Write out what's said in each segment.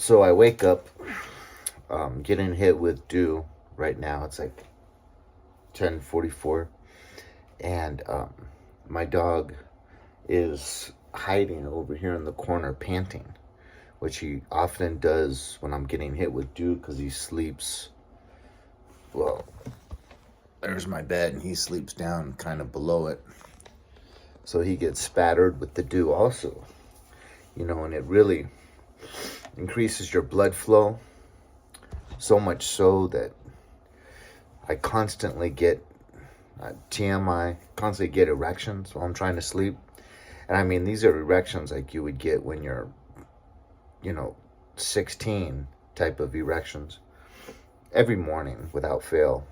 So I wake up, getting hit with dew right now. It's like 10:44, and my dog is hiding over here in the corner, panting, which he often does when I'm getting hit with dew because he sleeps. Well, there's my bed, and he sleeps down kind of below it, so he gets spattered with the dew also. And it really increases your blood flow so much so that I constantly get TMI, constantly get erections while I'm trying to sleep. And I mean, these are erections like you would get when you're, you know, 16 type of erections every morning without fail,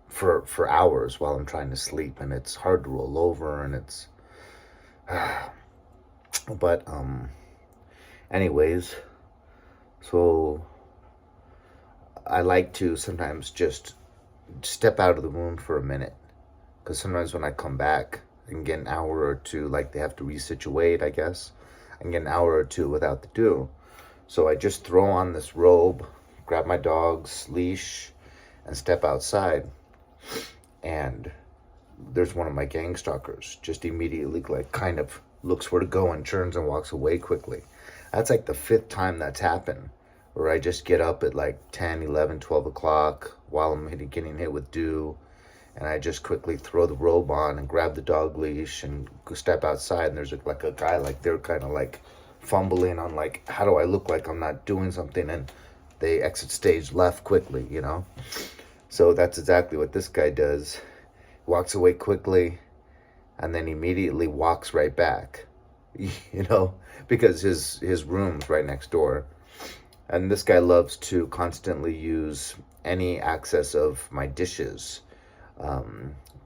for hours while I'm trying to sleep. And it's hard to roll over, and it's, but, anyways, so I like to sometimes just step out of the room for a minute, because sometimes when I come back, I can get an hour or two, like they have to resituate, I guess. I can get an hour or two without the dew. So I just throw on this robe, grab my dog's leash, and step outside. And there's one of my gang stalkers just immediately, like, kind of looks where to go and turns and walks away quickly. That's like the fifth time that's happened, where I just get up at like 10, 11, 12 o'clock while I'm getting hit with dew, and I just quickly throw the robe on and grab the dog leash and go step outside, and there's like a guy, like they're kind of like fumbling on like, how do I look like I'm not doing something, and they exit stage left quickly, So that's exactly what this guy does. Walks away quickly and then immediately walks right back, because his room's right next door. And this guy loves to constantly use any access of my dishes,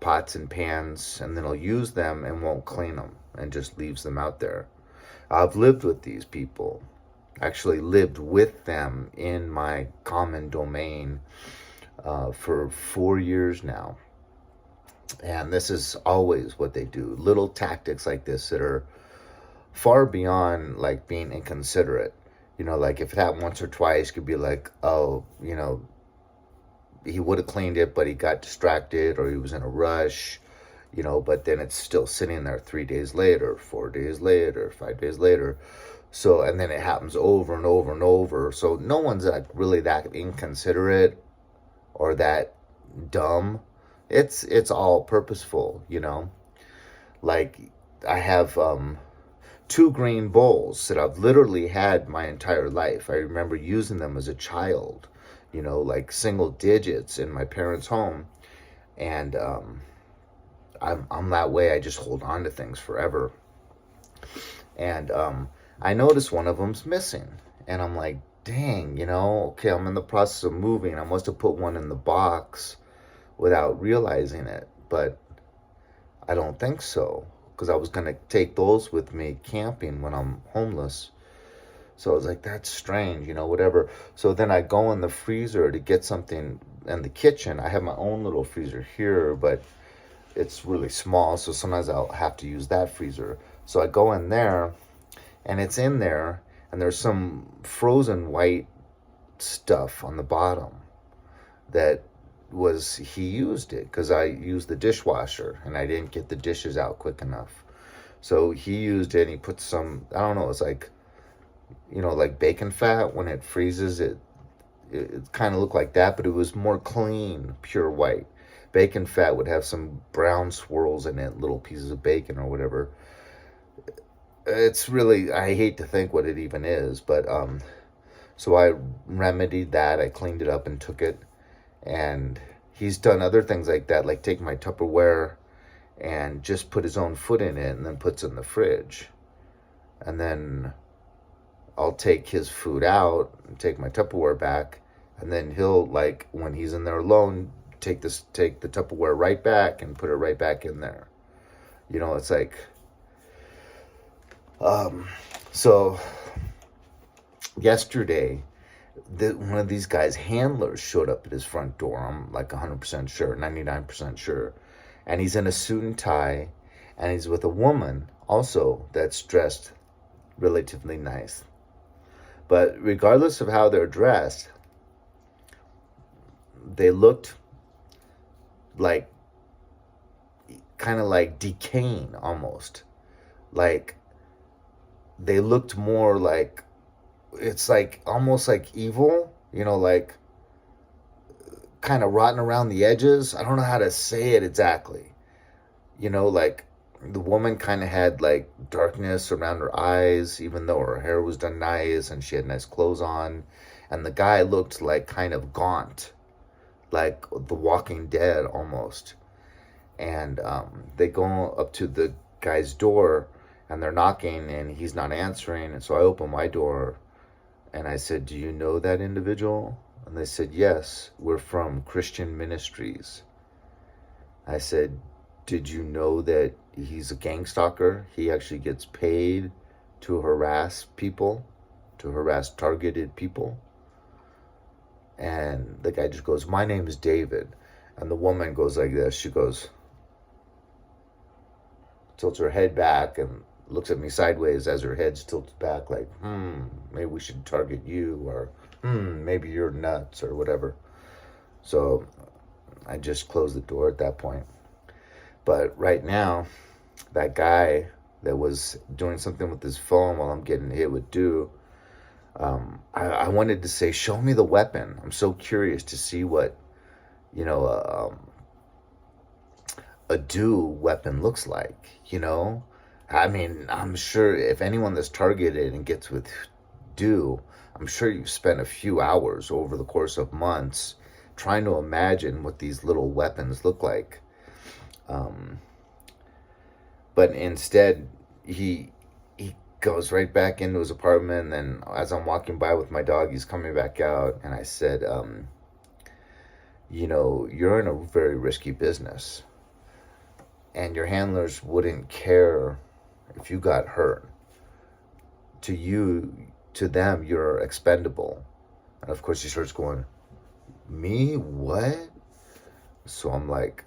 pots and pans, and then he'll use them and won't clean them and just leaves them out there. I've lived with these people, actually lived with them in my common domain for 4 years now. And this is always what they do. Little tactics like this that are far beyond like being inconsiderate. Like if it happened once or twice, could be like, oh, he would have cleaned it, but he got distracted or he was in a rush, but then it's still sitting there 3 days later, 4 days later, 5 days later. So, and then it happens over and over and over. So no one's like really that inconsiderate or that dumb. It's all purposeful, Like I have, 2 green bowls that I've literally had my entire life. I remember using them as a child, like single digits in my parents' home. And I'm that way. I just hold on to things forever. And I noticed one of them's missing. And I'm like, dang, okay, I'm in the process of moving. I must have put one in the box without realizing it. But I don't think so, because I was going to take those with me camping when I'm homeless. So I was like, that's strange, whatever. So then I go in the freezer to get something in the kitchen. I have my own little freezer here, but it's really small, so sometimes I'll have to use that freezer. So I go in there, and it's in there, and there's some frozen white stuff on the bottom that he used it because I used the dishwasher and I didn't get the dishes out quick enough. So he used it and he put some, I don't know, it's like, like bacon fat. When it freezes, it kind of looked like that, but it was more clean, pure white. Bacon fat would have some brown swirls in it, little pieces of bacon or whatever. It's really, I hate to think what it even is, but so I remedied that. I cleaned it up and took it. And he's done other things like that, like take my Tupperware and just put his own foot in it and then puts it in the fridge. And then I'll take his food out and take my Tupperware back. And then he'll, like, when he's in there alone, take the Tupperware right back and put it right back in there. It's like, so yesterday, one of these guys' handlers showed up at his front door. I'm like 100% sure, 99% sure. And he's in a suit and tie, and he's with a woman also that's dressed relatively nice. But regardless of how they're dressed, they looked like kind of like decaying almost. Like they looked more like, it's like almost like evil, like kind of rotten around the edges. I don't know how to say it exactly. Like the woman kind of had like darkness around her eyes, even though her hair was done nice and she had nice clothes on. And the guy looked like kind of gaunt, like the Walking Dead almost. And they go up to the guy's door and they're knocking and he's not answering. And so I open my door and I said, "Do you know that individual?" And they said, "Yes, we're from Christian Ministries." I said, "Did you know that he's a gang stalker? He actually gets paid to harass people, to harass targeted people." And the guy just goes, "My name is David." And the woman goes like this. She goes, tilts her head back and looks at me sideways as her head's tilted back, like, maybe we should target you, or maybe you're nuts, or whatever. So I just closed the door at that point. But right now, that guy that was doing something with his phone while I'm getting hit with dew, I wanted to say, show me the weapon. I'm so curious to see what, a dew weapon looks like, I mean, I'm sure if anyone that's targeted and gets with dew, I'm sure you've spent a few hours over the course of months trying to imagine what these little weapons look like. But instead, he goes right back into his apartment. And as I'm walking by with my dog, he's coming back out. And I said, you're in a very risky business. And your handlers wouldn't care if you got hurt. To them, you're expendable. And of course, he starts going, "Me? What?" So I'm like,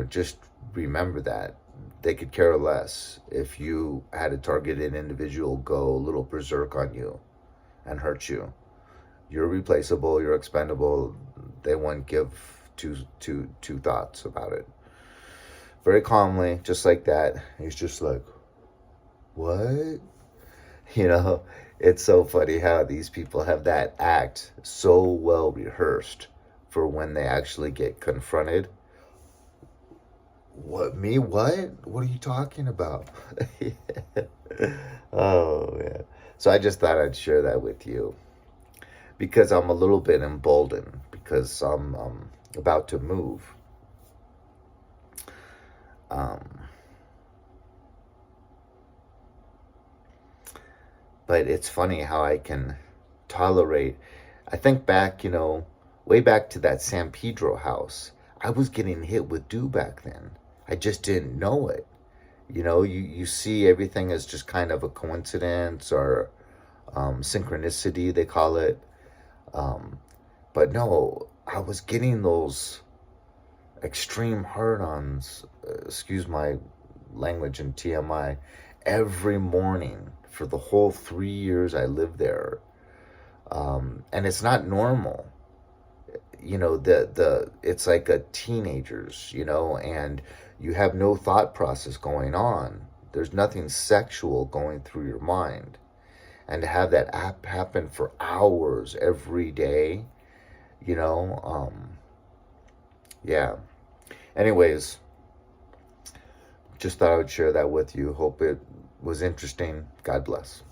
just remember that. They could care less if you had a targeted individual go a little berserk on you and hurt you. You're replaceable, you're expendable. They won't give two thoughts about it. Very calmly, just like that. He's just like, "What?" It's so funny how these people have that act so well rehearsed for when they actually get confronted. "What, me? What are you talking about?" Oh, yeah. So I just thought I'd share that with you because I'm a little bit emboldened because I'm about to move. But it's funny how I can tolerate. I think back, way back to that San Pedro house. I was getting hit with dew back then. I just didn't know it. You see everything as just kind of a coincidence or synchronicity, they call it. But no, I was getting those extreme hard-ons, excuse my language and TMI, every morning for the whole 3 years I lived there. And it's not normal. It's like a teenagers, and you have no thought process going on. There's nothing sexual going through your mind. And to have that happen for hours every day, yeah. Anyways, just thought I would share that with you. Hope it was interesting. God bless.